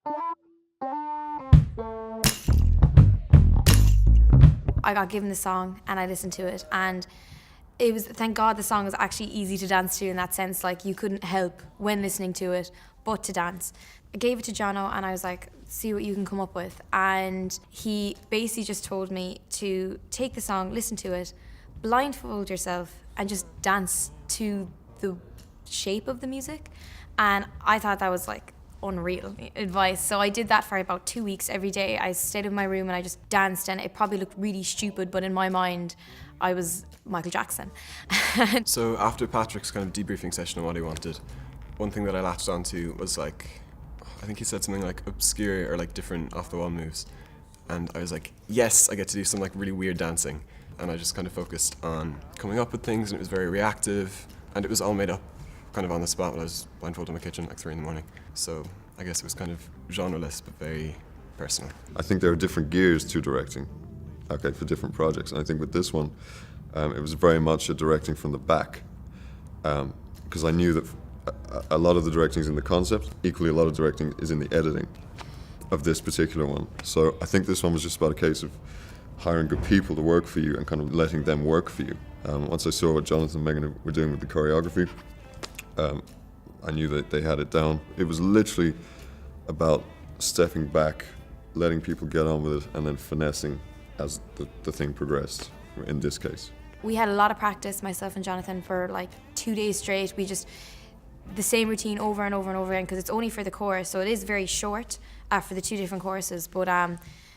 I got given the song and I listened to it, and it was, thank God the song was actually easy to dance to in that sense. Like, you couldn't help when listening to it but to dance. I gave it to Jono and I was like, see what you can come up with. And he basically just told me to take the song, listen to it, blindfold yourself and just dance to the shape of the music. And I thought that was like unreal advice. So I did that for about 2 weeks every day. I stayed in my room and I just danced, and it probably looked really stupid, but in my mind, I was Michael Jackson. So after Patrick's kind of debriefing session on what he wanted, one thing that I latched onto was like, I think he said something like obscure or like different off the wall moves. And I was like, yes, I get to do some like really weird dancing. And I just kind of focused on coming up with things, and it was very reactive, and it was all made up kind of on the spot while I was blindfolded in my kitchen at like 3 a.m. So I guess it was kind of genreless but very personal. I think there are different gears to directing, okay, for different projects. And I think with this one, it was very much a directing from the back, because I knew that a lot of the directing is in the concept, equally a lot of directing is in the editing of this particular one. So I think this one was just about a case of hiring good people to work for you and kind of letting them work for you. Once I saw what Jonathan and Megan were doing with the choreography, I knew that they had it down. It was literally about stepping back, letting people get on with it, and then finessing as the thing progressed, in this case. We had a lot of practice, myself and Jonathan, for like 2 days straight. We just, the same routine over and over and over again, because it's only for the chorus, so it is very short for the 2 different choruses, but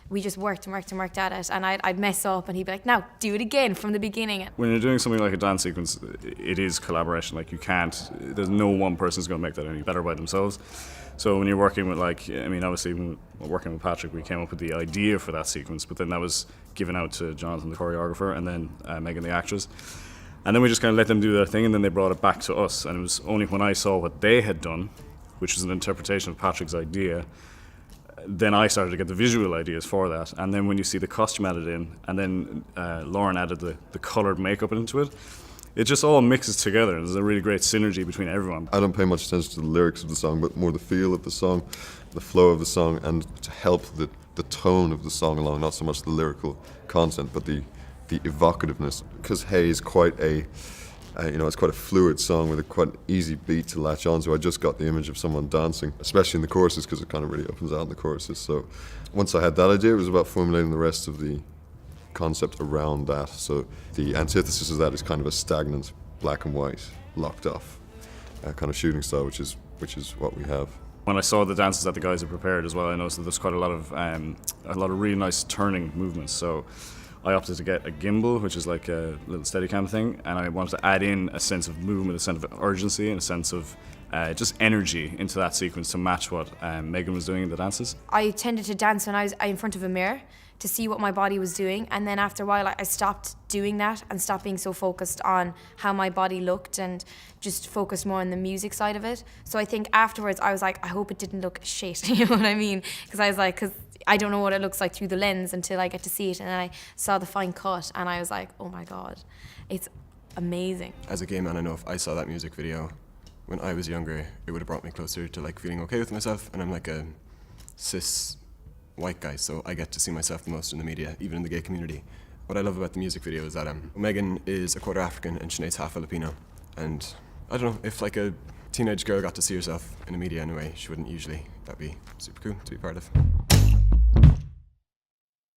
we just worked and worked and worked at it, and I'd mess up and he'd be like, now do it again from the beginning. When you're doing something like a dance sequence, it is collaboration. Like, you can't, there's no one person's going to make that any better by themselves. So when you're working with, like, I mean, obviously when we're working with Patrick, we came up with the idea for that sequence, but then that was given out to Jonathan, the choreographer, and then Megan, the actress. And then we just kind of let them do their thing, and then they brought it back to us. And it was only when I saw what they had done, which was an interpretation of Patrick's idea, then I started to get the visual ideas for that. And then when you see the costume added in, and then Lauren added the coloured makeup into it, it just all mixes together. There's a really great synergy between everyone. I don't pay much attention to the lyrics of the song, but more the feel of the song, the flow of the song, and to help the tone of the song along, not so much the lyrical content, but the evocativeness. Because Hey is quite a, it's quite a fluid song with a quite an easy beat to latch onto. I just got the image of someone dancing, especially in the choruses, because it kind of really opens out in the choruses. So once I had that idea, it was about formulating the rest of the concept around that. So the antithesis of that is kind of a stagnant, black and white, locked off kind of shooting style, which is what we have. When I saw the dances that the guys had prepared as well, I noticed that there's quite a lot of really nice turning movements. So I opted to get a gimbal, which is like a little Steadicam thing, and I wanted to add in a sense of movement, a sense of urgency, and a sense of just energy into that sequence to match what Megan was doing in the dances. I tended to dance when I was in front of a mirror to see what my body was doing, and then after a while I stopped doing that and stopped being so focused on how my body looked and just focused more on the music side of it. So I think afterwards I was like, I hope it didn't look shit, you know what I mean? Because I was like, because I don't know what it looks like through the lens until I get to see it, and then I saw the fine cut and I was like, oh my God, it's amazing. As a gay man, I know if I saw that music video when I was younger, it would have brought me closer to like feeling okay with myself, and I'm like a cis white guy, so I get to see myself the most in the media, even in the gay community. What I love about the music video is that Megan is a quarter African and Sinead's half Filipino, and I don't know, if like a teenage girl got to see herself in the media in a way she wouldn't usually, that'd be super cool to be part of.